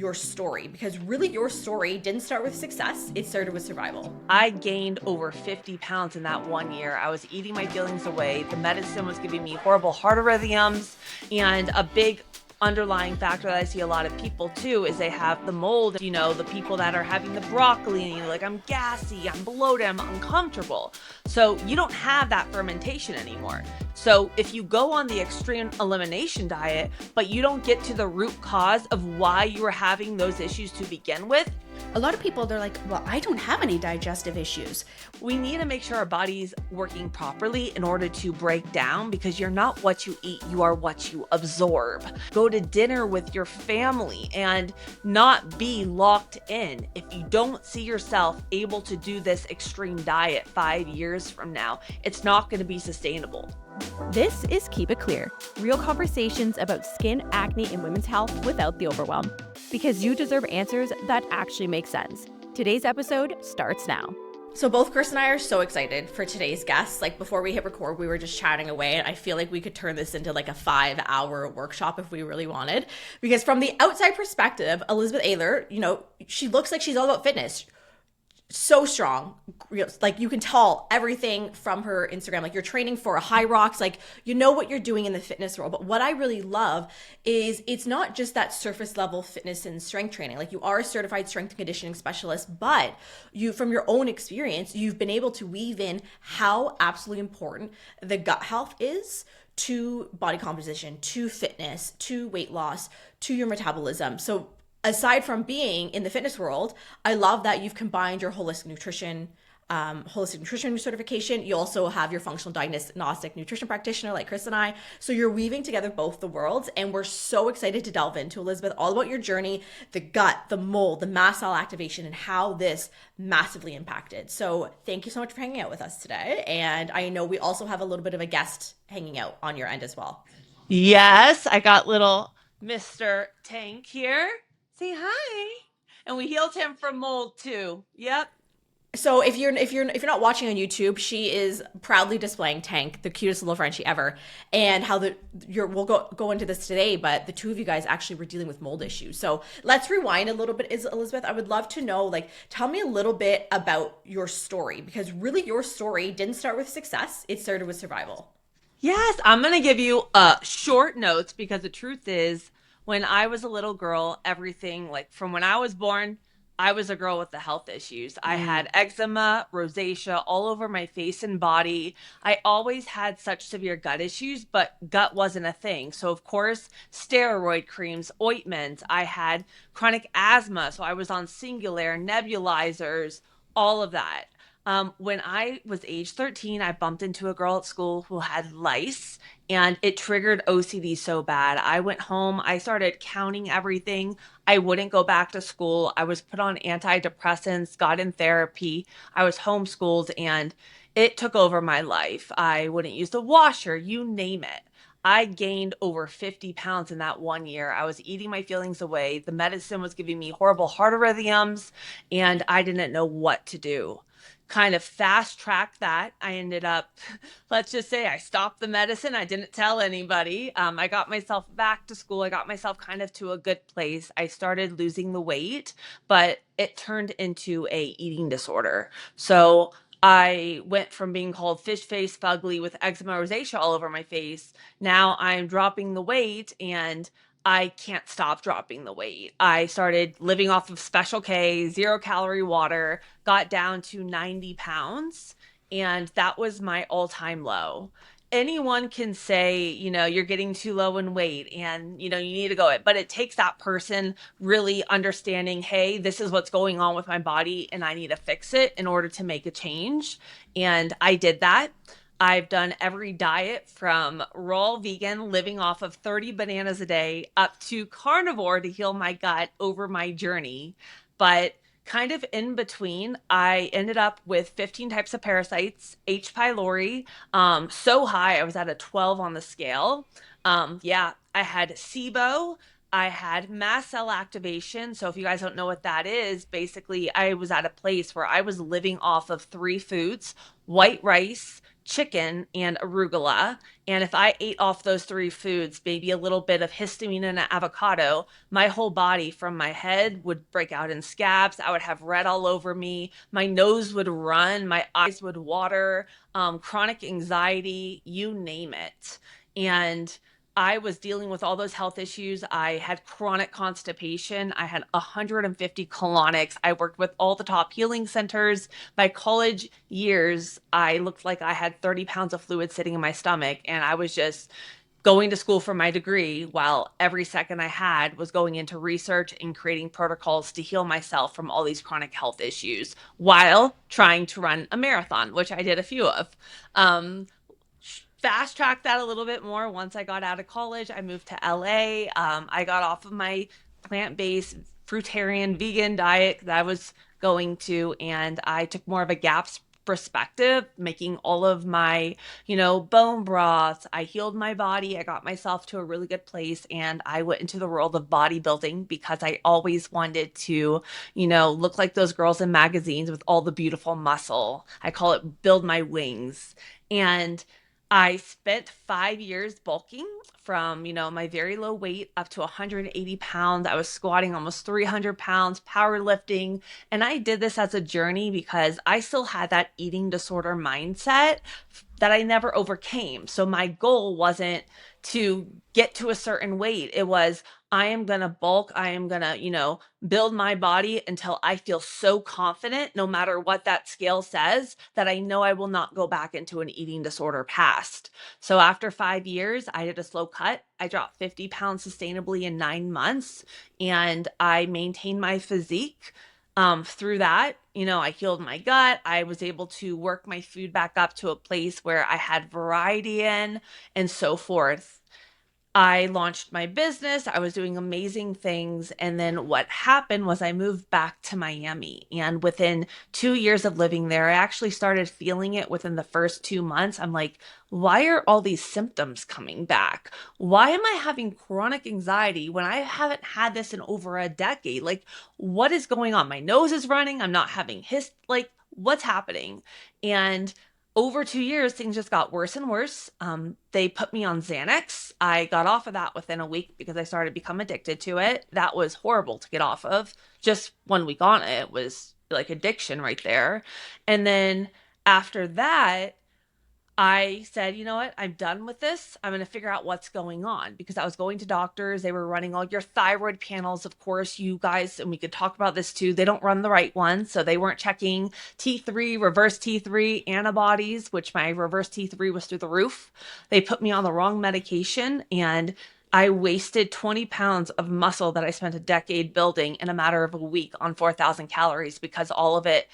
your story, because really your story didn't start with success. It started with survival. I gained over 50 pounds in that 1 year. I was eating my feelings away. The medicine was giving me horrible heart arrhythms. And a big underlying factor that I see a lot of people too is they have the mold. The people that are having the broccoli, and like, I'm gassy, I'm bloated, I'm uncomfortable. So you don't have that fermentation anymore. So if you go on the extreme elimination diet, but you don't get to the root cause of why you were having those issues to begin with, a lot of people, they're like, well, I don't have any digestive issues. we need to make sure our body's working properly in order to break down, because you're not what you eat, you are what you absorb. Go to dinner with your family and not be locked in. If you don't see yourself able to do this extreme diet 5 years from now, it's not going to be sustainable. This is Keep It Clear, real conversations about skin, acne, and women's health without the overwhelm. Because you deserve answers that actually make sense. Today's episode starts now. So both Cris and I are so excited for today's guest. Like, before we hit record, we were just chatting away, and I feel like we could turn this into like a 5-hour workshop if we really wanted. Because from the outside perspective, Elizabeth Aylor, she looks like she's all about fitness. So strong. Like, you can tell everything from her Instagram. Like, you're training for a high rocks. Like, you know what you're doing in the fitness world. But what I really love is it's not just that surface level fitness and strength training. Like, you are a certified strength and conditioning specialist, but you, from your own experience, you've been able to weave in how absolutely important the gut health is to body composition, to fitness, to weight loss, to your metabolism. So aside from being in the fitness world, I love that you've combined your holistic nutrition certification. You also have your functional diagnostic nutrition practitioner like Cris and I. So you're weaving together both the worlds, and we're so excited to delve into, Elizabeth, all about your journey, the gut, the mold, the mast cell activation, and how this massively impacted. So thank you so much for hanging out with us today. And I know we also have a little bit of a guest hanging out on your end as well. Yes, I got little Mr. Tank here. Say hi. And we healed him from mold too. Yep. So if you're not watching on YouTube, she is proudly displaying Tank, the cutest little Frenchie ever, and how we'll go into this today, but the two of you guys actually were dealing with mold issues. So let's rewind a little bit, Elizabeth. I would love to know, like, tell me a little bit about your story, because really your story didn't start with success. It started with survival. Yes, I'm going to give you short notes, because the truth is, when I was a little girl, everything, like, from when I was born, I was a girl with the health issues. I had eczema, rosacea all over my face and body. I always had such severe gut issues, but gut wasn't a thing. So, of course, steroid creams, ointments. I had chronic asthma, so I was on Singulair, nebulizers, all of that. When I was age 13, I bumped into a girl at school who had lice, and it triggered OCD so bad. I went home, I started counting everything. I wouldn't go back to school. I was put on antidepressants, got in therapy. I was homeschooled, and it took over my life. I wouldn't use the washer, you name it. I gained over 50 pounds in that 1 year. I was eating my feelings away. The medicine was giving me horrible heart arrhythms, and I didn't know what to do. Kind of fast track that. I ended up, let's just say, I stopped the medicine. I didn't tell anybody. I got myself back to school. I got myself kind of to a good place. I started losing the weight, but it turned into a eating disorder. So I went from being called fish face fugly with eczema rosacea all over my face. Now I'm dropping the weight, and I can't stop dropping the weight. I started living off of Special K, 0-calorie water, got down to 90 pounds, and that was my all-time low. Anyone can say, you're getting too low in weight and, you need to go. But it takes that person really understanding, hey, this is what's going on with my body and I need to fix it in order to make a change. And I did that. I've done every diet from raw vegan, living off of 30 bananas a day, up to carnivore to heal my gut over my journey. But kind of in between, I ended up with 15 types of parasites, H. pylori, so high, I was at a 12 on the scale. I had SIBO. I had mast cell activation. So if you guys don't know what that is, basically I was at a place where I was living off of 3 foods: white rice, chicken and arugula. And if I ate off those 3 foods, maybe a little bit of histamine and an avocado, my whole body from my head would break out in scabs. I would have red all over me. My nose would run. My eyes would water, chronic anxiety, you name it. And I was dealing with all those health issues. I had chronic constipation. I had 150 colonics. I worked with all the top healing centers. My college years, I looked like I had 30 pounds of fluid sitting in my stomach, and I was just going to school for my degree while every second I had was going into research and creating protocols to heal myself from all these chronic health issues while trying to run a marathon, which I did a few of. Fast tracked that a little bit more. Once I got out of college, I moved to LA. I got off of my plant-based, fruitarian, vegan diet that I was going to, and I took more of a GAPS perspective, making all of my, bone broths. I healed my body. I got myself to a really good place, and I went into the world of bodybuilding because I always wanted to, look like those girls in magazines with all the beautiful muscle. I call it build my wings. And I spent 5 years bulking from, my very low weight up to 180 pounds. I was squatting almost 300 pounds, powerlifting. And I did this as a journey because I still had that eating disorder mindset that I never overcame. So my goal wasn't to get to a certain weight. It was, I am going to bulk. I am going to, build my body until I feel so confident, no matter what that scale says, that I know I will not go back into an eating disorder past. So after 5 years, I did a slow cut. I dropped 50 pounds sustainably in 9 months, and I maintained my physique. Through that, I healed my gut. I was able to work my food back up to a place where I had variety in, and so forth. I launched my business. I was doing amazing things. And then what happened was I moved back to Miami. And within 2 years of living there, I actually started feeling it within the first 2 months. I'm like, why are all these symptoms coming back? Why am I having chronic anxiety when I haven't had this in over a decade? Like, what is going on? My nose is running. I'm not having what's happening? And over 2 years, things just got worse and worse. They put me on Xanax. I got off of that within a week because I started to become addicted to it. That was horrible to get off of. Just 1 week on it was like addiction right there. And then after that, I said, you know what? I'm done with this. I'm going to figure out what's going on, because I was going to doctors. They were running all your thyroid panels. Of course, you guys, and we could talk about this too, they don't run the right ones. So they weren't checking T3, reverse T3 antibodies, which my reverse T3 was through the roof. They put me on the wrong medication, and I wasted 20 pounds of muscle that I spent a decade building in a matter of a week on 4,000 calories, because all of it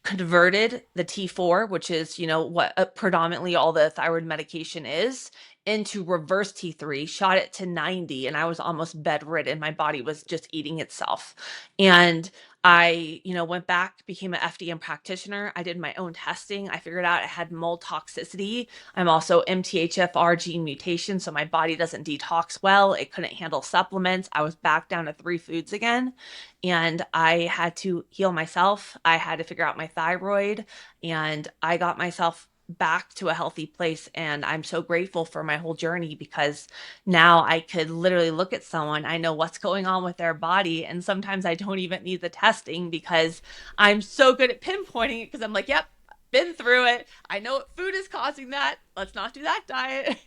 converted the T4, which is, what predominantly all the thyroid medication is, into reverse T3, shot it to 90, and I was almost bedridden. My body was just eating itself. And I, went back, became an FDM practitioner. I did my own testing. I figured out I had mold toxicity. I'm also MTHFR gene mutation, so my body doesn't detox well. It couldn't handle supplements. I was back down to 3 foods again, and I had to heal myself. I had to figure out my thyroid, and I got myself back to a healthy place. And I'm so grateful for my whole journey, because now I could literally look at someone, I know what's going on with their body, and sometimes I don't even need the testing because I'm so good at pinpointing it, because I'm like, yep, been through it. I know what food is causing that. Let's not do that diet.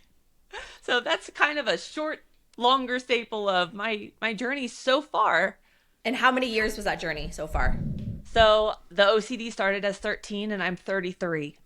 So that's kind of a short, longer staple of my journey so far. And how many years was that journey so far? So the OCD started as 13 and I'm 33.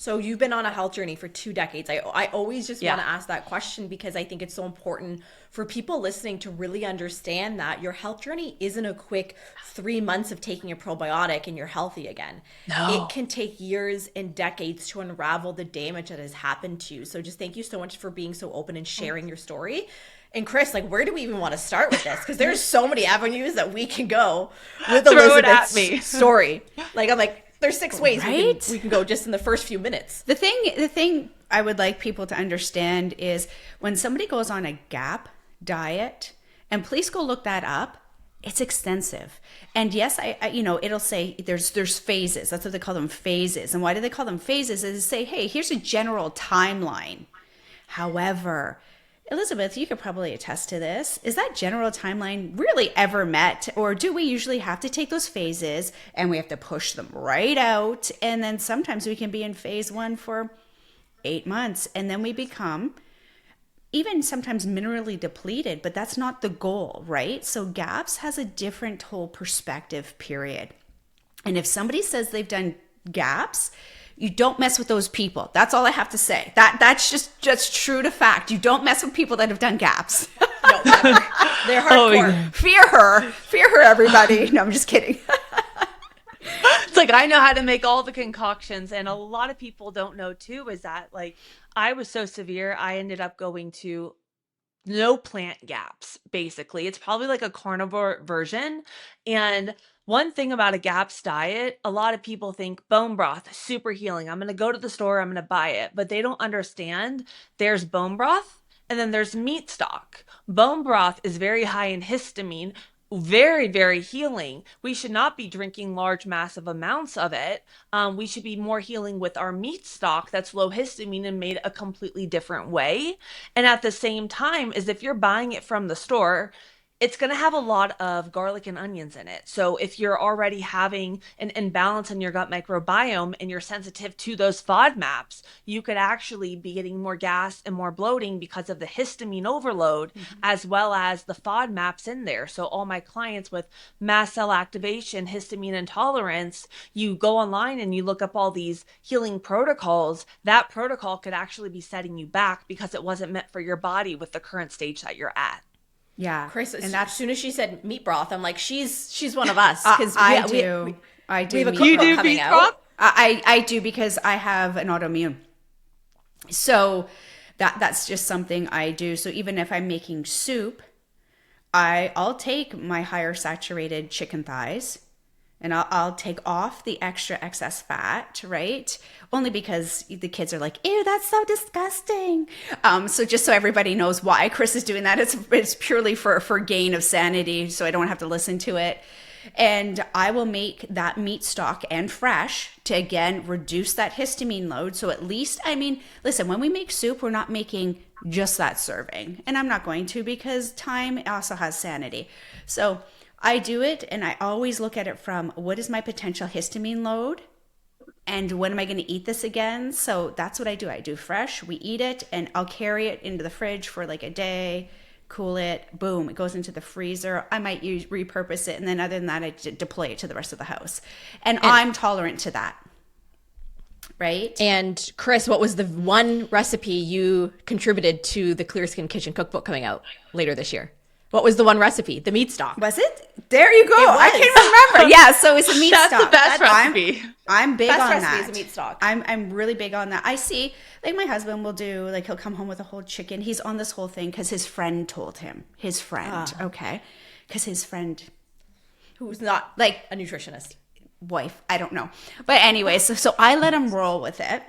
So you've been on a health journey for 2 decades. I always just want to ask that question, because I think it's so important for people listening to really understand that your health journey isn't a quick 3 months of taking a probiotic and you're healthy again. No. It can take years and decades to unravel the damage that has happened to you. So just thank you so much for being so open and sharing your story. And Cris, where do we even want to start with this? Because there's so many avenues that we can go with Elizabeth's story. I'm like, there's 6 ways we can go just in the first few minutes. The thing I would like people to understand is when somebody goes on a GAP diet, and please go look that up, It's extensive. And yes, I it'll say there's phases. That's what they call them, phases. And why do they call them phases? Is to say, hey, here's a general timeline. However, Elizabeth, you could probably attest to this. Is that general timeline really ever met? Or do we usually have to take those phases and we have to push them right out? And then sometimes we can be in phase 1 for 8 months, and then we become even sometimes minerally depleted, but that's not the goal, right? So GAPS has a different whole perspective period. And if somebody says they've done GAPS, you don't mess with those people. That's all I have to say. That's just true to fact. You don't mess with people that have done GAPS. No, never. They're hardcore. Fear her, everybody. No, I'm just kidding. It's like, I know how to make all the concoctions. And a lot of people don't know too, is that like, I was so severe, I ended up going to no plant GAPS, basically. It's probably like a carnivore version. And one thing about a GAPS diet, a lot of people think bone broth, super healing. I'm going to go to the store, I'm going to buy it. But they don't understand there's bone broth and then there's meat stock. Bone broth is very high in histamine, very, very healing. We should not be drinking large, massive amounts of it. We should be more healing with our meat stock that's low histamine and made a completely different way. And at the same time, is if you're buying it from the store, it's going to have a lot of garlic and onions in it. So if you're already having an imbalance in your gut microbiome and you're sensitive to those FODMAPs, you could actually be getting more gas and more bloating because of the histamine overload, as well as the FODMAPs in there. So all my clients with mast cell activation, histamine intolerance, you go online and you look up all these healing protocols. That protocol could actually be setting you back because it wasn't meant for your body with the current stage that you're at. Yeah, Cris, and as soon as she said meat broth, I'm like, she's one of us. Because I do. We have a meat cookbook You do coming meat out. broth? I do, because I have an autoimmune. So that's just something I do. So even if I'm making soup, I'll take my higher saturated chicken thighs and I'll take off the excess fat, right? Only because the kids are like, ew, that's so disgusting. So just so everybody knows why Cris is doing that, it's purely for gain of sanity, so I don't have to listen to it. And I will make that meat stock and fresh to, again, reduce that histamine load. So at least, I mean, listen, when we make soup, we're not making just that serving. And I'm not going to, because time also has sanity. So I do it, and I always look at it from, what is my potential histamine load? And when am I going to eat this again? So that's what I do. I do fresh, we eat it, and I'll carry it into the fridge for like a day, cool it, boom, it goes into the freezer. I might repurpose it, and then other than that, I deploy it to the rest of the house. And I'm tolerant to that. Right? And Cris, what was the one recipe you contributed to the Clear Skin Kitchen cookbook coming out later this year? What was the one recipe? The meat stock. Was it? There you go. I can remember. Yeah, so it's a meat That's stock. the best recipe. I'm big Best on recipe that. is a meat stock. I'm really big on that. I see, like, my husband will do, like, he'll come home with a whole chicken. He's on this whole thing because his friend told him. His friend, okay? Because his friend, Who's not like, a nutritionist. wife, I don't know. But anyway, so I let him roll with it.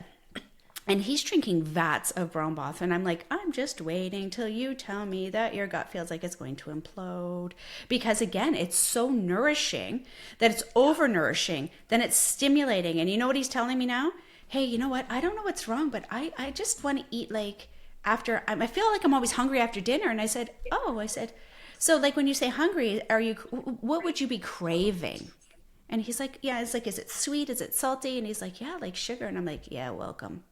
And he's drinking vats of brown broth. And I'm like, I'm just waiting till you tell me that your gut feels like it's going to implode. Because again, it's so nourishing that it's over-nourishing. Then it's stimulating. And you know what he's telling me now? Hey, you know what? I don't know what's wrong, but I just want to eat, like, after, I feel like I'm always hungry after dinner. And I said, so like when you say hungry, what would you be craving? And he's like, yeah, it's like, is it sweet? Is it salty? And he's like, yeah, like sugar. And I'm like, yeah, welcome.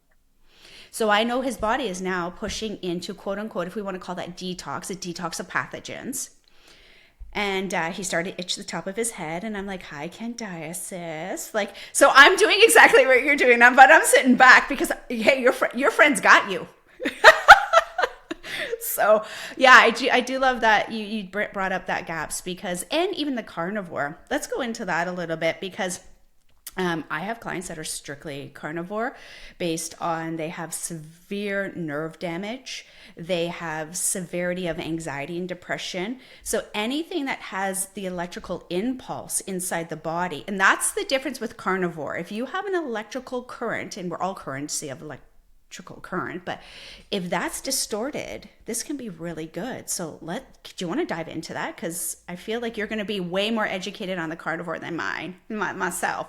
So I know his body is now pushing into, quote unquote, if we want to call that detox, a detox of pathogens. And he started to itch the top of his head. And I'm like, hi, candidiasis. Like, so I'm doing exactly what you're doing, but I'm sitting back because, hey, your friend's got you. So yeah, I do love that you brought up that GAPS, because, and even the carnivore. Let's go into that a little bit, because I have clients that are strictly carnivore based on, they have severe nerve damage. They have severity of anxiety and depression. So anything that has the electrical impulse inside the body, and that's the difference with carnivore. If you have an electrical current, and we're all currents, so you have electrical current. But if that's distorted, this can be really good. So do you want to dive into that? Because I feel like you're going to be way more educated on the carnivore than myself.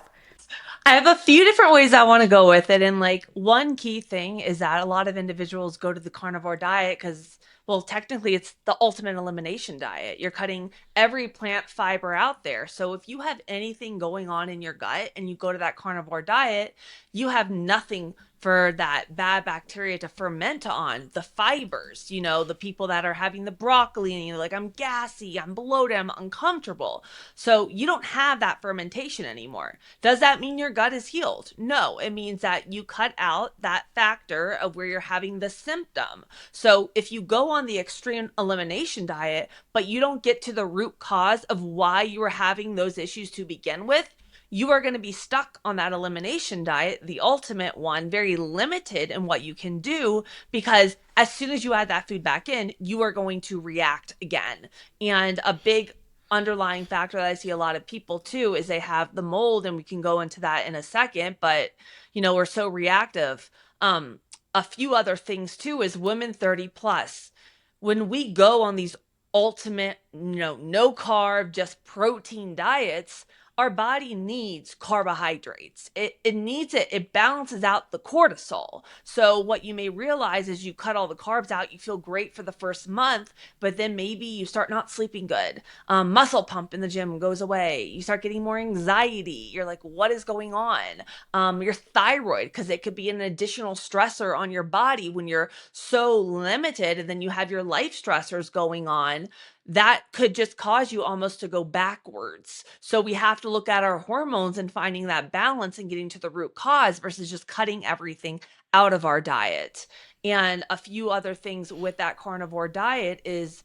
I have a few different ways I want to go with it. And like one key thing is that a lot of individuals go to the carnivore diet because, well, technically it's the ultimate elimination diet. You're cutting every plant fiber out there. So if you have anything going on in your gut and you go to that carnivore diet, you have nothing for that bad bacteria to ferment on. The fibers, you know, the people that are having the broccoli and you're like, I'm gassy, I'm bloated, I'm uncomfortable. So you don't have that fermentation anymore. Does that mean your gut is healed? No, it means that you cut out that factor of where you're having the symptom. So if you go on the extreme elimination diet, but you don't get to the root cause of why you were having those issues to begin with, you are going to be stuck on that elimination diet, the ultimate one, very limited in what you can do, because as soon as you add that food back in, you are going to react again. And a big underlying factor that I see a lot of people too is they have the mold, and we can go into that in a second, but you know, we're so reactive. A few other things too is women 30 plus. When we go on these ultimate, no carb, just protein diets, our body needs carbohydrates. It needs it. It balances out the cortisol. So what you may realize is you cut all the carbs out, you feel great for the first month, but then maybe you start not sleeping good. Muscle pump in the gym goes away. You start getting more anxiety. You're like, what is going on? Your thyroid, because it could be an additional stressor on your body when you're so limited, and then you have your life stressors going on. That could just cause you almost to go backwards. So we have to look at our hormones and finding that balance and getting to the root cause versus just cutting everything out of our diet. And a few other things with that carnivore diet is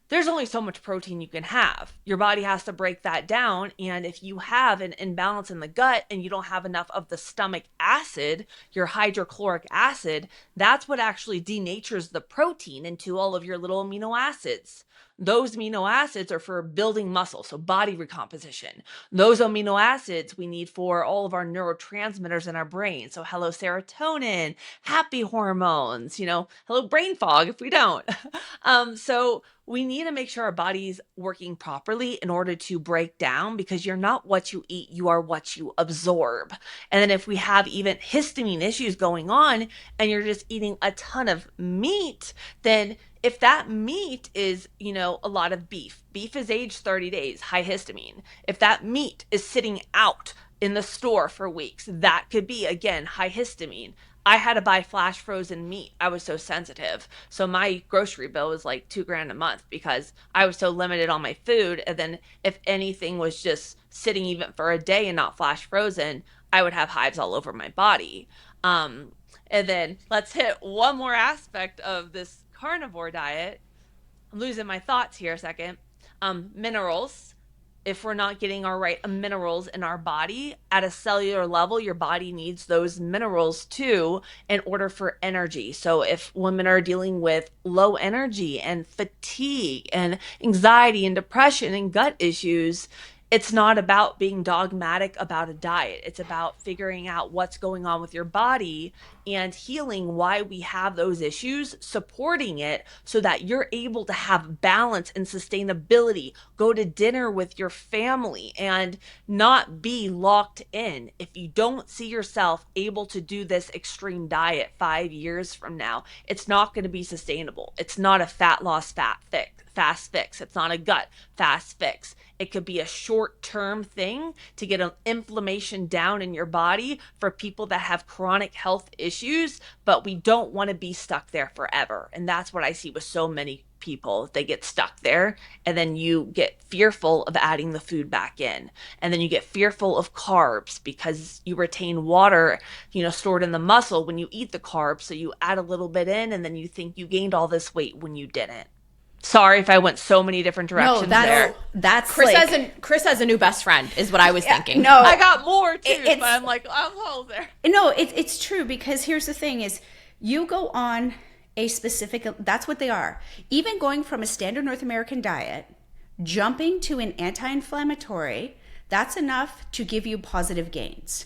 there's only so much protein you can have. Your body has to break that down. And if you have an imbalance in the gut and you don't have enough of the stomach acid, your hydrochloric acid, that's what actually denatures the protein into all of your little amino acids. Those amino acids are for building muscle, so body recomposition. Those amino acids we need for all of our neurotransmitters in our brain. So hello serotonin, happy hormones, hello brain fog if we don't. So we need to make sure our body's working properly in order to break down, because you're not what you eat, you are what you absorb. And then if we have even histamine issues going on and you're just eating a ton of meat, then if that meat is, a lot of beef is aged 30 days, high histamine. If that meat is sitting out in the store for weeks, that could be, again, high histamine. I had to buy flash frozen meat. I was so sensitive. So my grocery bill was like $2,000 a month because I was so limited on my food. And then if anything was just sitting even for a day and not flash frozen, I would have hives all over my body. And then let's hit one more aspect of this carnivore diet. I'm losing my thoughts here a second. Minerals. If we're not getting our right minerals in our body at a cellular level, your body needs those minerals too in order for energy. So if women are dealing with low energy and fatigue and anxiety and depression and gut issues, it's not about being dogmatic about a diet. It's about figuring out what's going on with your body and healing why we have those issues, supporting it so that you're able to have balance and sustainability, go to dinner with your family and not be locked in. If you don't see yourself able to do this extreme diet 5 years from now, it's not going to be sustainable. It's not a fat loss, fast fix. It's not a gut fast fix. It could be a short-term thing to get an inflammation down in your body for people that have chronic health issues, but we don't want to be stuck there forever. And that's what I see with so many people. They get stuck there, and then you get fearful of adding the food back in. And then you get fearful of carbs because you retain water, stored in the muscle when you eat the carbs. So you add a little bit in, and then you think you gained all this weight when you didn't. Sorry if I went so many different directions there. That's Cris has a new best friend is what I was thinking. No, I got more too, but I'm like, I'm hold there. No, it's true, because here's the thing is you go on a specific, that's what they are. Even going from a standard North American diet, jumping to an anti-inflammatory, that's enough to give you positive gains.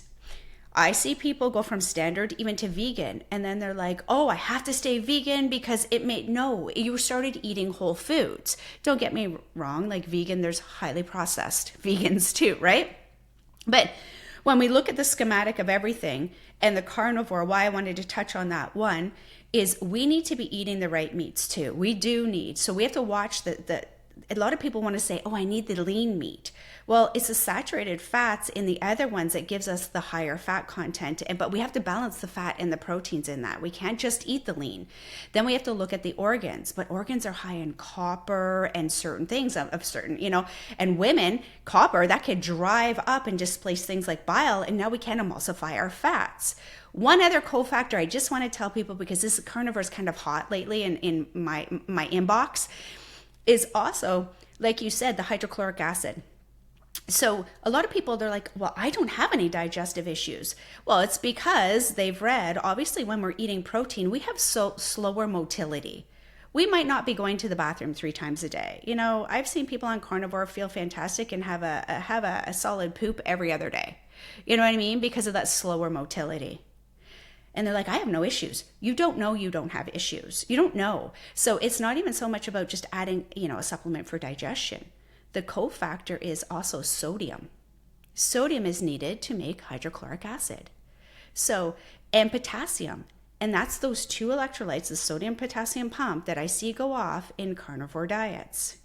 I see people go from standard even to vegan, and then they're like, oh, I have to stay vegan because it made, no, you started eating whole foods. Don't get me wrong, like vegan, there's highly processed vegans too, right? But when we look at the schematic of everything and the carnivore, why I wanted to touch on that one is we need to be eating the right meats too. We do need, so we have to watch a lot of people want to say, oh, I need the lean meat. Well, it's the saturated fats in the other ones that gives us the higher fat content. But we have to balance the fat and the proteins in that. We can't just eat the lean. Then we have to look at the organs. But organs are high in copper and certain things of certain, and women, copper, that could drive up and displace things like bile. And now we can't emulsify our fats. One other cofactor I just want to tell people, because this carnivore is kind of hot lately in my inbox, is also, like you said, the hydrochloric acid. So a lot of people, they're like, well, I don't have any digestive issues. Well, it's because they've read, obviously, when we're eating protein, we have slower motility. We might not be going to the bathroom 3 times a day. I've seen people on carnivore feel fantastic and have a solid poop every other day. You know what I mean? Because of that slower motility. And they're like, I have no issues. You don't know you don't have issues. You don't know. So it's not even so much about just adding, a supplement for digestion. The cofactor is also sodium. Sodium is needed to make hydrochloric acid. So, and potassium. And that's those 2 electrolytes, the sodium potassium pump, that I see go off in carnivore diets.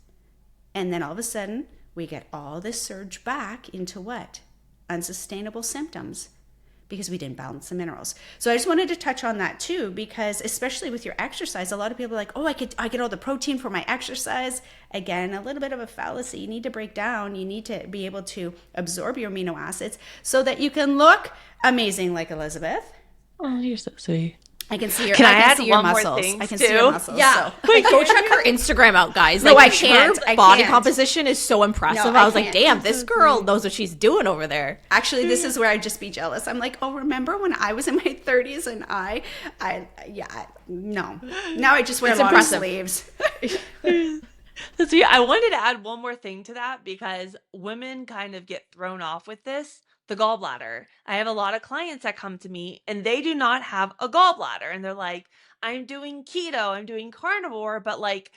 And then all of a sudden, we get all this surge back into what? Unsustainable symptoms. Because we didn't balance the minerals. So I just wanted to touch on that too, because especially with your exercise, a lot of people are like, oh, I get all the protein for my exercise. Again, a little bit of a fallacy. You need to break down. You need to be able to absorb your amino acids so that you can look amazing like Elizabeth. Oh, you're so sweet. I can see your, Can I can add see your one more muscles. thing, I can too? see your muscles. Yeah. So. Like, go check her Instagram out, guys. No, Like, I can't. her I body can't. composition is so impressive. No, I was I like, can't. damn, this girl knows what she's doing over there. Actually, this is where I'd just be jealous. I'm like, oh, remember when I was in my 30s and no. Now I just wear long sleeves. So yeah, I wanted to add one more thing to that because women kind of get thrown off with this. The gallbladder. I have a lot of clients that come to me and they do not have a gallbladder. And they're like, I'm doing keto, I'm doing carnivore, but like,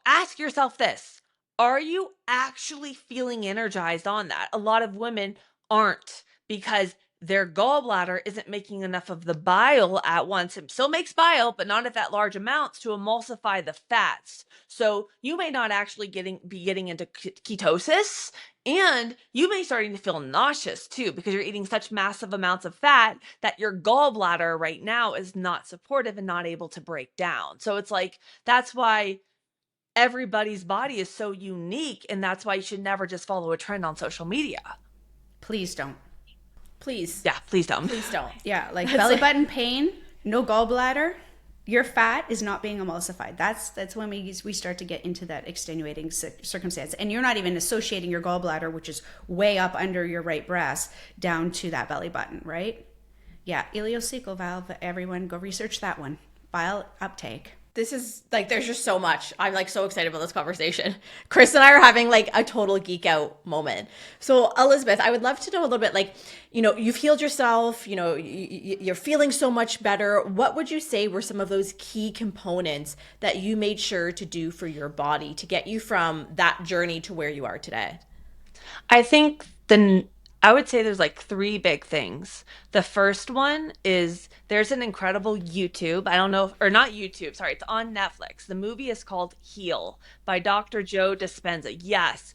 ask yourself this. Are you actually feeling energized on that? A lot of women aren't because their gallbladder isn't making enough of the bile at once. It still makes bile, but not at that large amounts to emulsify the fats. So you may not actually be getting into ketosis, and you may starting to feel nauseous too because you're eating such massive amounts of fat that your gallbladder right now is not supportive and not able to break down. So it's like, that's why everybody's body is so unique, and that's why you should never just follow a trend on social media. Please don't. Please. Yeah, please don't. Please don't. Yeah, like belly button pain, no gallbladder, your fat is not being emulsified. That's when we start to get into that extenuating circumstance. And you're not even associating your gallbladder, which is way up under your right breast, down to that belly button, right? Yeah, ileocecal valve, everyone go research that one. Bile uptake. This is like, there's just so much. I'm like so excited about this conversation. Cris and I are having like a total geek out moment. So Elizabeth, I would love to know a little bit, like, you've healed yourself, you're feeling so much better. What would you say were some of those key components that you made sure to do for your body to get you from that journey to where you are today? I think I would say there's like 3 big things. The first one is there's an incredible YouTube. I don't know, or not YouTube, sorry, it's on Netflix. The movie is called Heal by Dr. Joe Dispenza. Yes.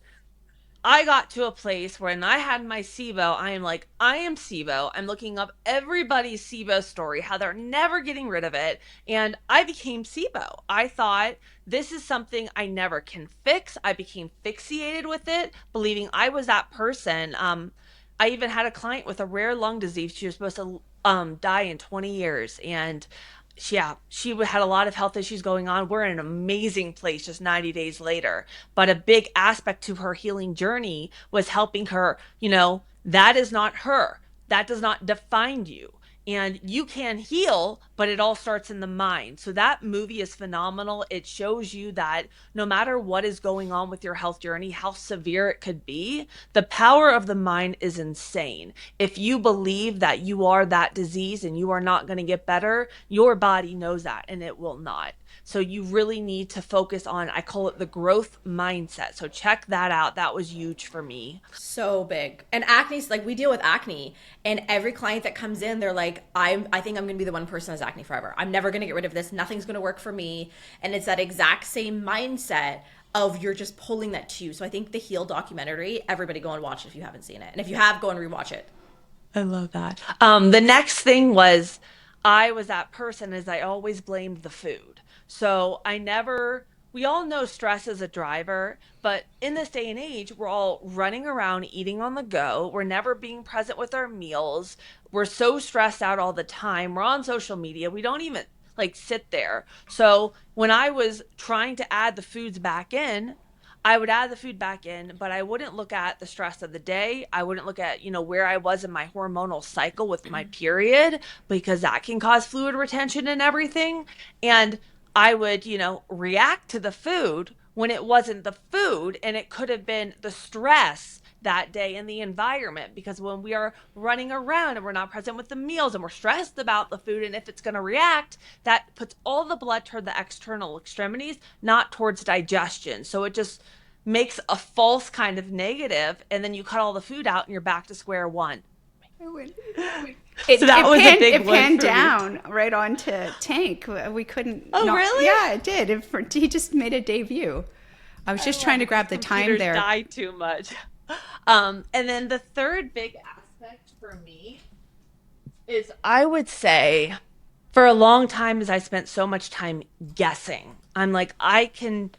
I got to a place when I had my SIBO, I am like, I am SIBO. I'm looking up everybody's SIBO story, how they're never getting rid of it. And I became SIBO. I thought this is something I never can fix. I became fixated with it, believing I was that person. I even had a client with a rare lung disease. She was supposed to die in 20 years. And she had a lot of health issues going on. We're in an amazing place just 90 days later. But a big aspect to her healing journey was helping her, that is not her. That does not define you. And you can heal, but it all starts in the mind. So that movie is phenomenal. It shows you that no matter what is going on with your health journey, how severe it could be, the power of the mind is insane. If you believe that you are that disease and you are not going to get better, your body knows that and it will not. So you really need to focus on, I call it the growth mindset. So check that out. That was huge for me. So big. And acne's like, we deal with acne, and every client that comes in, they're like, I think I'm gonna be the one person that has acne forever. I'm never gonna get rid of this. Nothing's gonna work for me. And it's that exact same mindset of you're just pulling that to you. So I think the Heal documentary, everybody go and watch it if you haven't seen it. And if you have, go and rewatch it. I love that. The next thing was I was that person as I always blamed the food. So we all know stress is a driver, but in this day and age, we're all running around eating on the go. We're never being present with our meals. We're so stressed out all the time. We're on social media. We don't even like sit there. So when I was trying to add the foods back in, I would add the food back in, but I wouldn't look at the stress of the day. I wouldn't look at, where I was in my hormonal cycle with my period, because that can cause fluid retention and everything. And I would, react to the food when it wasn't the food, and it could have been the stress that day in the environment, because when we are running around and we're not present with the meals and we're stressed about the food and if it's going to react, that puts all the blood toward the external extremities, not towards digestion. So it just makes a false kind of negative, and then you cut all the food out and you're back to square one. It Big one panned for me. down right onto Tank. We couldn't. Oh, really? Yeah, it did. He just made a debut. I was just trying to grab the time Computers there. die too much. And then the third big aspect for me is, I would say, for a long time, is I spent so much time guessing. I'm like, I can,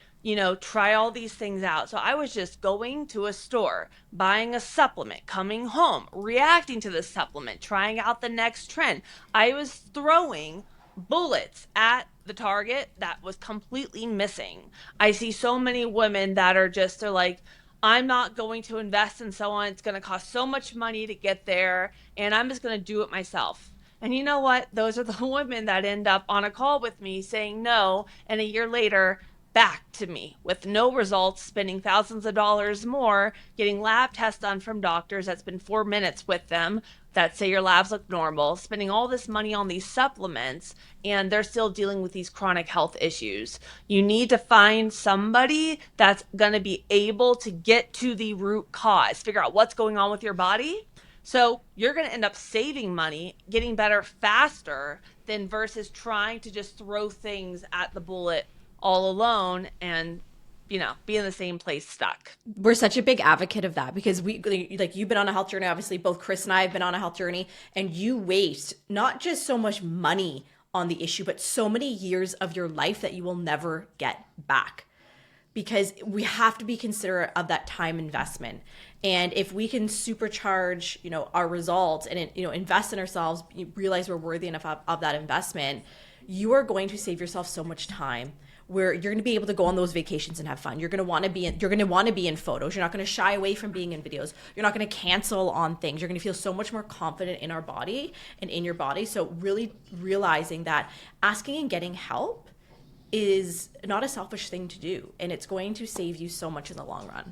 try all these things out. So I was just going to a store, buying a supplement, coming home, reacting to the supplement, trying out the next trend. I was throwing bullets at the target that was completely missing. I see so many women that they're like, I'm not going to invest in so on. It's going to cost so much money to get there, and I'm just going to do it myself. And you know what? Those are the women that end up on a call with me saying no, and a year later, back to me with no results, spending thousands of dollars more, getting lab tests done from doctors that's been 4 minutes with them that say your labs look normal, spending all this money on these supplements, and they're still dealing with these chronic health issues. You need to find somebody that's going to be able to get to the root cause, figure out what's going on with your body. So you're going to end up saving money, getting better faster than versus trying to just throw things at the bullet all alone and be in the same place stuck. We're such a big advocate of that, because you've been on a health journey. Obviously, both Cris and I have been on a health journey, and you waste not just so much money on the issue, but so many years of your life that you will never get back, because we have to be considerate of that time investment. And if we can supercharge, our results and, invest in ourselves, realize we're worthy enough of that investment, you are going to save yourself so much time, where you're going to be able to go on those vacations and have fun. You're going to want to be in photos. You're not going to shy away from being in videos. You're not going to cancel on things. You're going to feel so much more confident in our body and in your body. So really realizing that asking and getting help is not a selfish thing to do, and it's going to save you so much in the long run.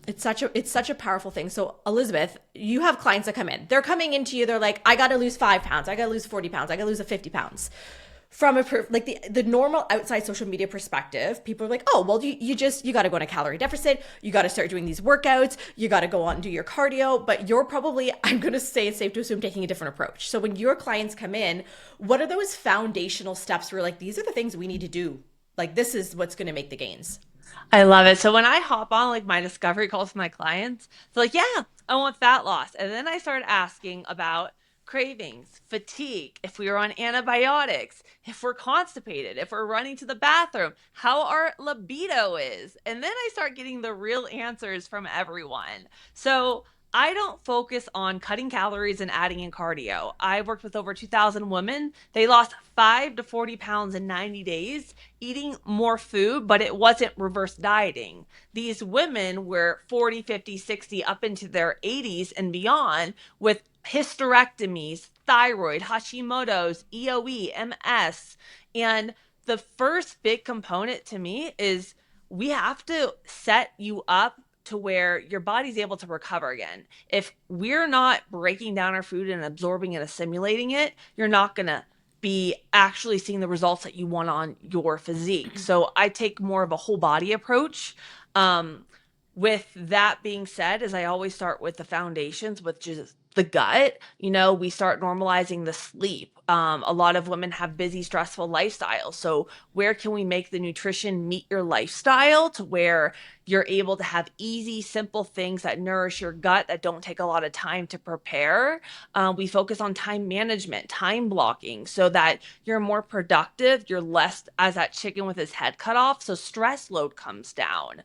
It's such a powerful thing. So Elizabeth, you have clients that come in. They're coming into you. They're like, I got to lose 5 pounds. I got to lose 40 pounds. I got to lose 50 pounds. From the normal outside social media perspective, people are like, oh, well, you got to go on a calorie deficit. You got to start doing these workouts. You got to go on and do your cardio. But you're probably, I'm going to say it's safe to assume, taking a different approach. So when your clients come in, what are those foundational steps where like, these are the things we need to do? Like, this is what's going to make the gains. I love it. So when I hop on like my discovery calls with my clients, they're like, yeah, I want fat loss. And then I start asking about cravings, fatigue, if we are on antibiotics, if we're constipated, if we're running to the bathroom, how our libido is. And then I start getting the real answers from everyone. So I don't focus on cutting calories and adding in cardio. I've worked with over 2,000 women. They lost 5 to 40 pounds in 90 days, eating more food, but it wasn't reverse dieting. These women were 40, 50, 60, up into their 80s and beyond with hysterectomies, thyroid, Hashimoto's, EOE, MS. And the first big component to me is we have to set you up to where your body's able to recover again. If we're not breaking down our food and absorbing and assimilating it, you're not going to be actually seeing the results that you want on your physique. So I take more of a whole body approach. With that being said, as I always start with the foundations, which is the gut, we start normalizing the sleep. A lot of women have busy, stressful lifestyles. So where can we make the nutrition meet your lifestyle to where you're able to have easy, simple things that nourish your gut that don't take a lot of time to prepare? We focus on time management, time blocking, so that you're more productive. You're less as that chicken with his head cut off. So stress load comes down.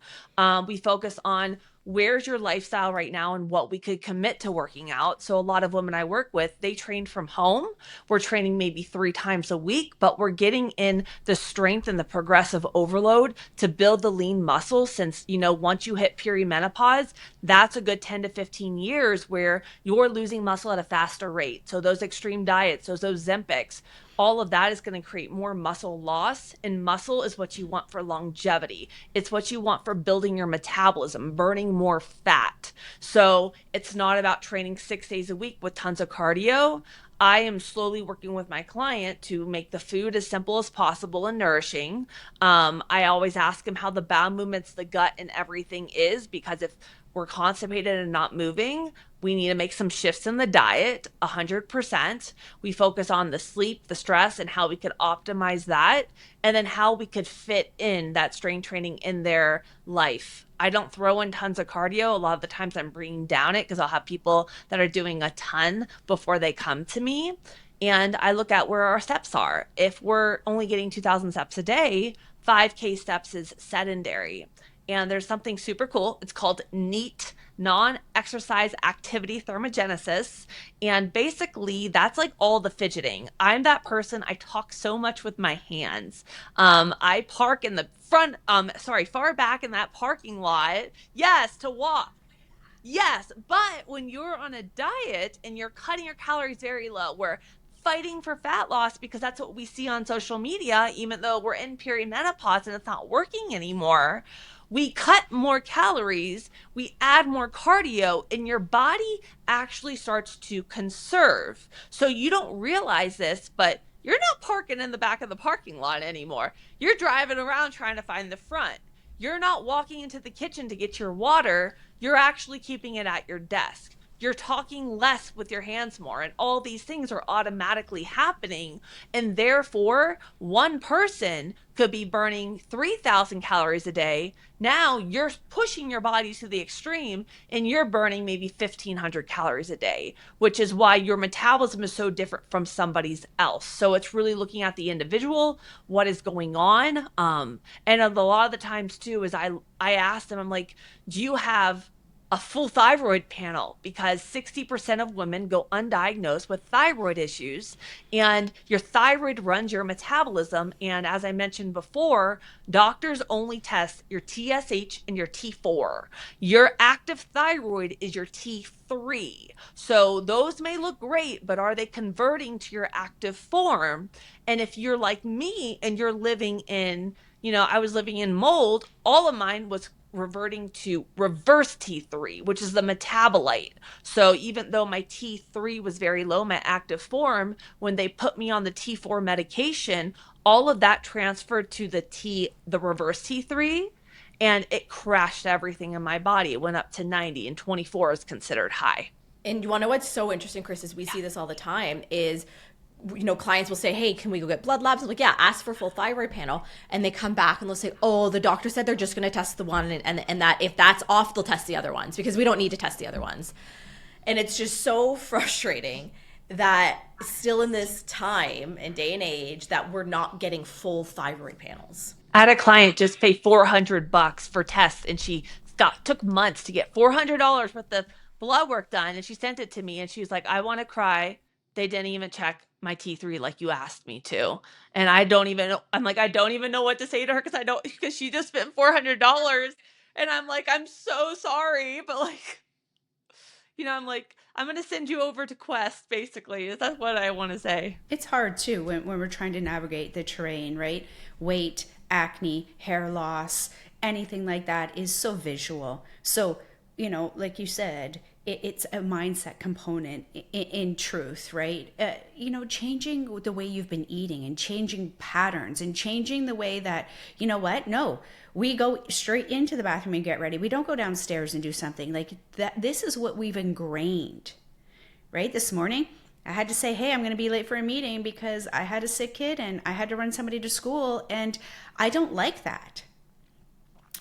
We focus on where's your lifestyle right now and what we could commit to working out. So a lot of women I work with, they train from home. We're training maybe 3 times a week, but we're getting in the strength and the progressive overload to build the lean muscle since, once you hit perimenopause, that's a good 10 to 15 years where you're losing muscle at a faster rate. So those extreme diets, those Ozempics, all of that is going to create more muscle loss, and muscle is what you want for longevity. It's what you want for building your metabolism, burning more fat. So it's not about training 6 days a week with tons of cardio. I am slowly working with my client to make the food as simple as possible and nourishing. I always ask him how the bowel movements, the gut, and everything is, because if we're constipated and not moving, we need to make some shifts in the diet, 100%. We focus on the sleep, the stress, and how we could optimize that, and then how we could fit in that strength training in their life. I don't throw in tons of cardio. A lot of the times I'm bringing down it because I'll have people that are doing a ton before they come to me. And I look at where our steps are. If we're only getting 2,000 steps a day, 5K steps is sedentary. And there's something super cool. It's called NEAT, non-exercise activity thermogenesis. And basically that's like all the fidgeting. I'm that person. I talk so much with my hands. I park in the far back in that parking lot. Yes, to walk. Yes, but when you're on a diet and you're cutting your calories very low, we're fighting for fat loss because that's what we see on social media, even though we're in perimenopause and it's not working anymore. We cut more calories, we add more cardio, and your body actually starts to conserve. So you don't realize this, but you're not parking in the back of the parking lot anymore. You're driving around trying to find the front. You're not walking into the kitchen to get your water. You're actually keeping it at your desk. You're talking less with your hands more, and all these things are automatically happening. And therefore, one person could be burning 3,000 calories a day. Now you're pushing your body to the extreme and you're burning maybe 1,500 calories a day, which is why your metabolism is so different from somebody's else. So it's really looking at the individual, what is going on. And a lot of the times too, is I ask them, I'm like, do you have a full thyroid panel? Because 60% of women go undiagnosed with thyroid issues, and your thyroid runs your metabolism. And as I mentioned before, doctors only test your TSH and your T4. Your active thyroid is your T3. So those may look great, but are they converting to your active form? And if you're like me and you're living in, I was living in mold, all of mine was reverting to reverse T3, which is the metabolite. So even though my T3 was very low, my active form, when they put me on the T4 medication, all of that transferred to the reverse T3, and it crashed everything in my body. It went up to 90, and 24 is considered high. And you want to know what's so interesting, Cris, is we see this all the time, is clients will say, hey, can we go get blood labs? I'm like, yeah, ask for full thyroid panel. And they come back and they'll say, oh, the doctor said they're just going to test the one. And that if that's off, they'll test the other ones because we don't need to test the other ones. And it's just so frustrating that still in this time and day and age that we're not getting full thyroid panels. I had a client just pay $400 for tests, and she took months to get $400 worth of blood work done, and she sent it to me, and she was like, I want to cry. They didn't even check my T3 like you asked me to. And I don't even know. I'm like, I don't even know what to say to her because she just spent $400. And I'm like, I'm so sorry. But like, I'm like, I'm going to send you over to Quest, basically. That's what I want to say. It's hard too when we're trying to navigate the terrain, right? Weight, acne, hair loss, anything like that is so visual. So, like you said, it's a mindset component in truth, right? Changing the way you've been eating and changing patterns and changing the way that, no, we go straight into the bathroom and get ready. We don't go downstairs and do something like that. This is what we've ingrained, right? This morning, I had to say, hey, I'm going to be late for a meeting because I had a sick kid and I had to run somebody to school. And I don't like that,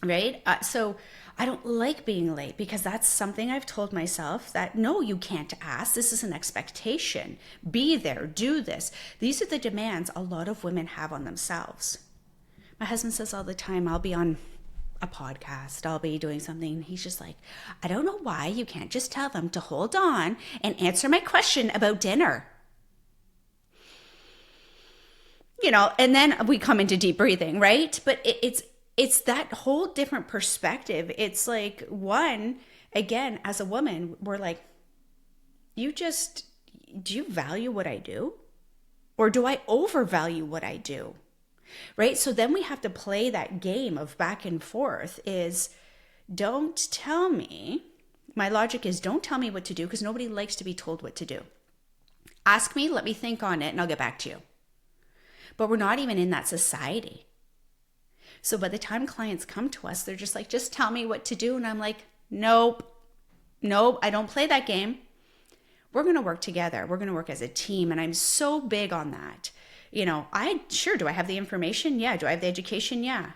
right? So I don't like being late because that's something I've told myself that, no, you can't ask. This is an expectation. Be there, do this. These are the demands a lot of women have on themselves. My husband says all the time, I'll be on a podcast, I'll be doing something. He's just like, I don't know why you can't just tell them to hold on and answer my question about dinner. And then we come into deep breathing, right? But it's that whole different perspective. It's like, one, again, as a woman, we're like, do you value what I do? Or do I overvalue what I do? Right? So then we have to play that game of back and forth is don't tell me. My logic is don't tell me what to do because nobody likes to be told what to do. Ask me, let me think on it, and I'll get back to you. But we're not even in that society. So by the time clients come to us, they're just like, just tell me what to do. And I'm like, nope, I don't play that game. We're going to work together. We're going to work as a team. And I'm so big on that. Do I have the information? Yeah. Do I have the education? Yeah.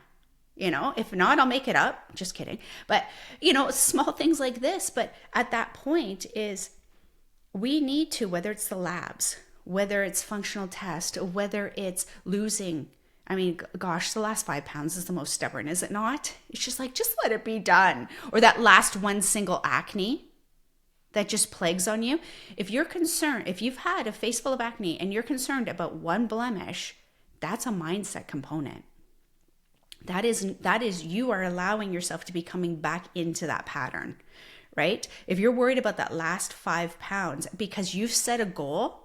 If not, I'll make it up. Just kidding. But, small things like this. But at that point is we need to, whether it's the labs, whether it's functional test, or whether it's losing. I mean, gosh, the last 5 pounds is the most stubborn, is it not? It's just like, just let it be done. Or that last one single acne that just plagues on you. If you're concerned, if you've had a face full of acne and you're concerned about one blemish, that's a mindset component. That is you are allowing yourself to be coming back into that pattern, right? If you're worried about that last 5 pounds because you've set a goal,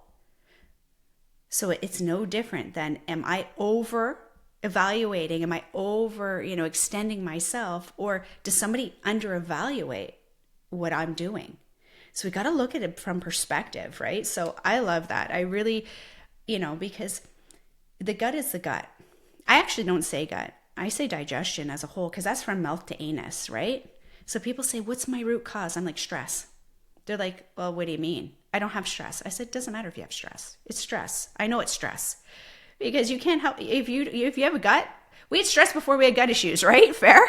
so it's no different than, am I over evaluating? Am I over, extending myself? Or does somebody under evaluate what I'm doing? So we got to look at it from perspective, right? So I love that. I really, because the gut is the gut. I actually don't say gut. I say digestion as a whole because that's from mouth to anus, right? So people say, what's my root cause? I'm like, stress. They're like, well, what do you mean? I don't have stress. I said, it doesn't matter if you have stress. It's stress. I know it's stress because you can't help if you have a gut. We had stress before we had gut issues, right? Fair.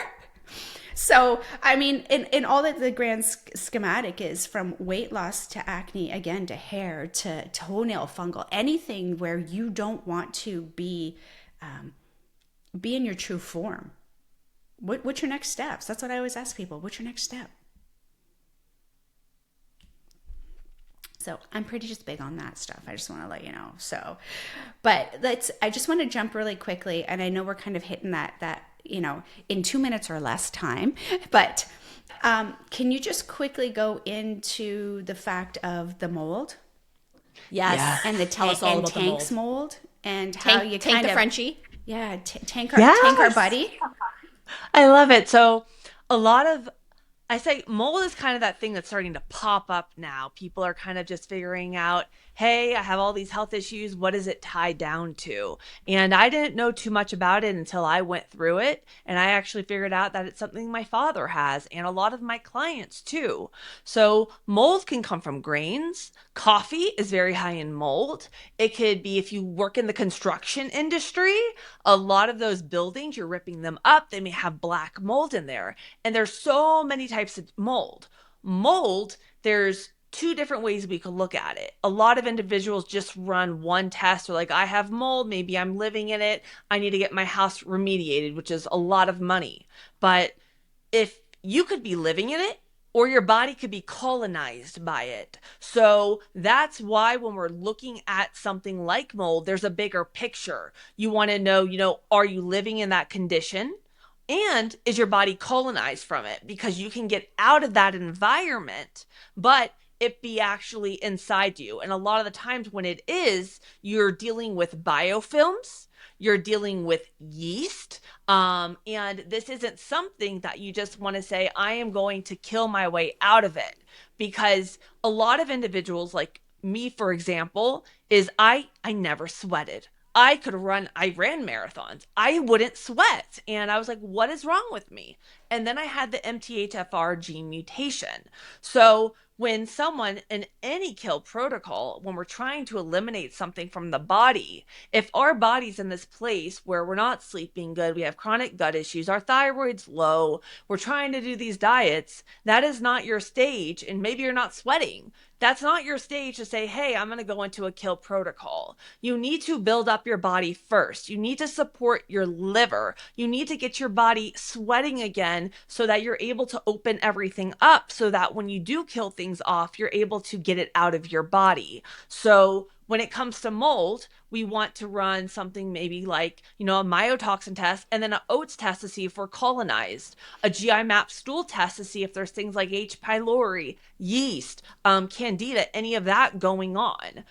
So, I mean, in all that the grand schematic is from weight loss to acne, again, to hair, to toenail fungal, anything where you don't want to be in your true form. What's your next steps? That's what I always ask people. What's your next step? So I'm pretty just big on that stuff. I just want to let you know. So, but I just want to jump really quickly. And I know we're kind of hitting that, in 2 minutes or less time, but can you just quickly go into the fact of the mold? Yes. And the tell us all about Tank's the mold and how you Tank kind the of Frenchie. Yeah. Tank our buddy. I love it. So I say mold is kind of that thing that's starting to pop up now. People are kind of just figuring out, hey, I have all these health issues. What is it tied down to? And I didn't know too much about it until I went through it. And I actually figured out that it's something my father has and a lot of my clients too. So mold can come from grains. Coffee is very high in mold. It could be if you work in the construction industry, a lot of those buildings, you're ripping them up. They may have black mold in there. And there's so many types of mold. Mold, there's 2 different ways we could look at it. A lot of individuals just run one test. Or like, I have mold, maybe I'm living in it. I need to get my house remediated, which is a lot of money. But if you could be living in it or your body could be colonized by it. So that's why when we're looking at something like mold, there's a bigger picture. You want to know, are you living in that condition? And is your body colonized from it? Because you can get out of that environment, but it be actually inside you. And a lot of the times when it is, you're dealing with biofilms, you're dealing with yeast. And this isn't something that you just want to say, I am going to kill my way out of it. Because a lot of individuals, like me, for example, is I never sweated. I ran marathons. I wouldn't sweat. And I was like, what is wrong with me? And then I had the MTHFR gene mutation. So when someone in any kill protocol, when we're trying to eliminate something from the body, if our body's in this place where we're not sleeping good, we have chronic gut issues, our thyroid's low, we're trying to do these diets, that is not your stage. And maybe you're not sweating. That's not your stage to say, hey, I'm going to go into a kill protocol. You need to build up your body first. You need to support your liver. You need to get your body sweating again so that you're able to open everything up so that when you do kill things off, you're able to get it out of your body. So when it comes to mold, we want to run something maybe like, a myotoxin test and then an oats test to see if we're colonized, a GI map stool test to see if there's things like H. pylori, yeast, candida, any of that going on.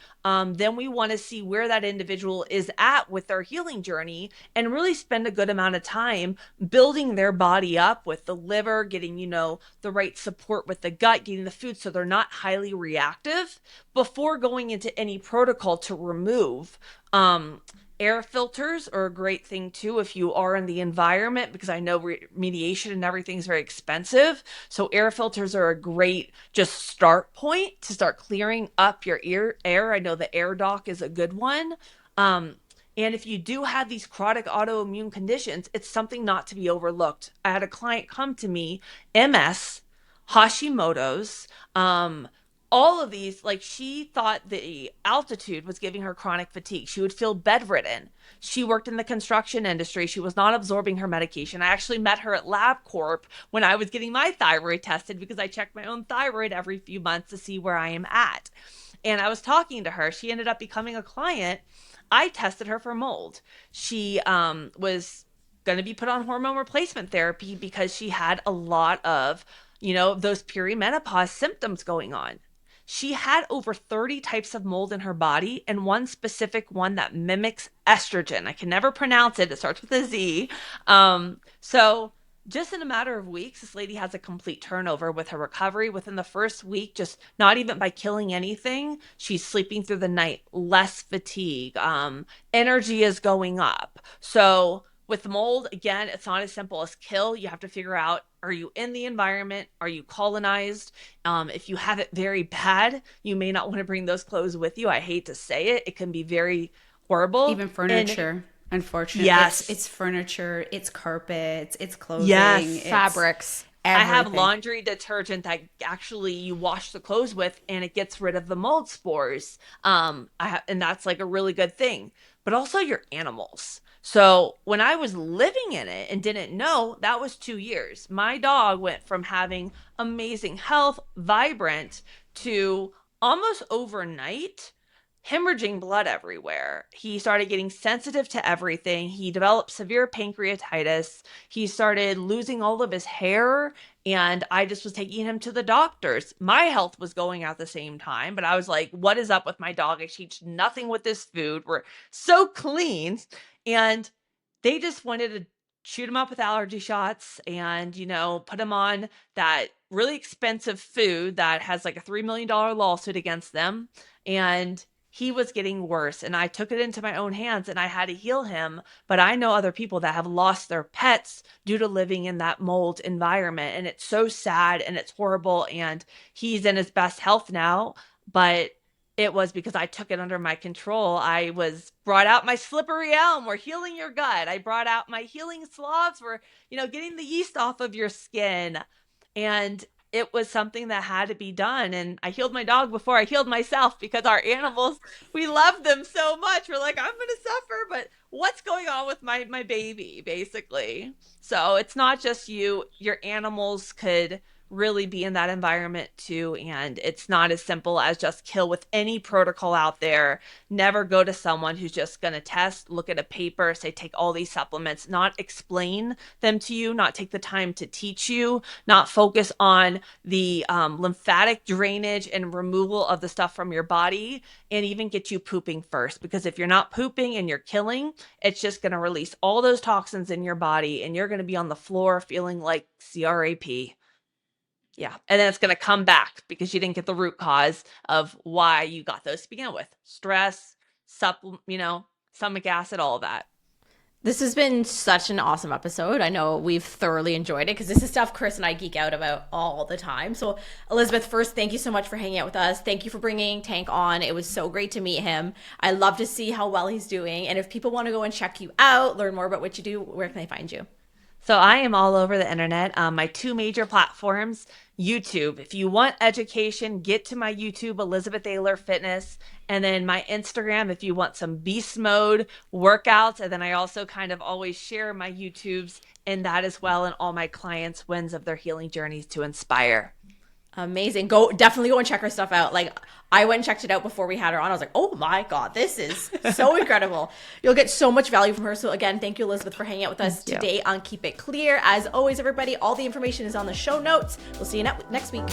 Then we want to see where that individual is at with their healing journey and really spend a good amount of time building their body up with the liver, getting, the right support with the gut, getting the food so they're not highly reactive before going into any protocol to remove. Air filters are a great thing too if you are in the environment, because I know remediation and everything's very expensive. So air filters are a great just start point to start clearing up your air. I know the air doc is a good one. And if you do have these chronic autoimmune conditions, it's something not to be overlooked. I had a client come to me, MS, Hashimoto's, all of these, like she thought the altitude was giving her chronic fatigue. She would feel bedridden. She worked in the construction industry. She was not absorbing her medication. I actually met her at LabCorp when I was getting my thyroid tested because I check my own thyroid every few months to see where I am at. And I was talking to her. She ended up becoming a client. I tested her for mold. She was going to be put on hormone replacement therapy because she had a lot of, those perimenopause symptoms going on. She had over 30 types of mold in her body and one specific one that mimics estrogen. I can never pronounce it. It starts with a Z. So just in a matter of weeks, this lady has a complete turnover with her recovery within the first week, just not even by killing anything. She's sleeping through the night, less fatigue, energy is going up. So with mold, again, it's not as simple as kill. You have to figure out, are you in the environment? Are you colonized? If you have it very bad, you may not want to bring those clothes with you. I hate to say it. It can be very horrible. Even furniture, unfortunately. Yes. It's furniture, it's carpets, it's clothing. Yes. It's Fabrics. everything. I have laundry detergent that actually you wash the clothes with and it gets rid of the mold spores. And that's like a really good thing. But also your animals. So when I was living in it and didn't know, that was 2 years. My dog went from having amazing health, vibrant, to almost overnight hemorrhaging blood everywhere. He started getting sensitive to everything. He developed severe pancreatitis. He started losing all of his hair. And I just was taking him to the doctors. My health was going at the same time, but I was like, what is up with my dog? I changed nothing with this food. We're so clean. And they just wanted to shoot him up with allergy shots and, put him on that really expensive food that has like a $3 million lawsuit against them. And he was getting worse, and I took it into my own hands and I had to heal him. But I know other people that have lost their pets due to living in that mold environment. And it's so sad and it's horrible. And he's in his best health now, but it was because I took it under my control. I brought out my slippery elm. We're healing your gut. I brought out my healing sloths. We're, getting the yeast off of your skin. And it was something that had to be done. And I healed my dog before I healed myself because our animals, we love them so much. We're like, I'm going to suffer, but what's going on with my baby, basically. So it's not just you, your animals could really be in that environment too. And it's not as simple as just kill with any protocol out there. Never go to someone who's just going to test, look at a paper, say, take all these supplements, not explain them to you, not take the time to teach you, not focus on the lymphatic drainage and removal of the stuff from your body, and even get you pooping first. Because if you're not pooping and you're killing, it's just going to release all those toxins in your body, and you're going to be on the floor feeling like CRAP. Yeah. And then it's going to come back because you didn't get the root cause of why you got those to begin with. Stress, stomach acid, all of that. This has been such an awesome episode. I know we've thoroughly enjoyed it because this is stuff Cris and I geek out about all the time. So, Elizabeth, first, thank you so much for hanging out with us. Thank you for bringing Tank on. It was so great to meet him. I love to see how well he's doing. And if people want to go and check you out, learn more about what you do, where can they find you? So I am all over the internet. My two major platforms, YouTube. If you want education, get to my YouTube, Elizabeth Aylor Fitness. And then my Instagram, if you want some beast mode workouts. And then I also kind of always share my YouTubes in that as well, and all my clients' wins of their healing journeys to inspire. Amazing. Definitely go and check her stuff out. Like, I went and checked it out before we had her on. I was like, oh my God, this is so incredible. You'll get so much value from her. So again, thank you, Elizabeth, for hanging out with us today on Keep It Clear. As always, everybody, all the information is on the show notes. We'll see you next week.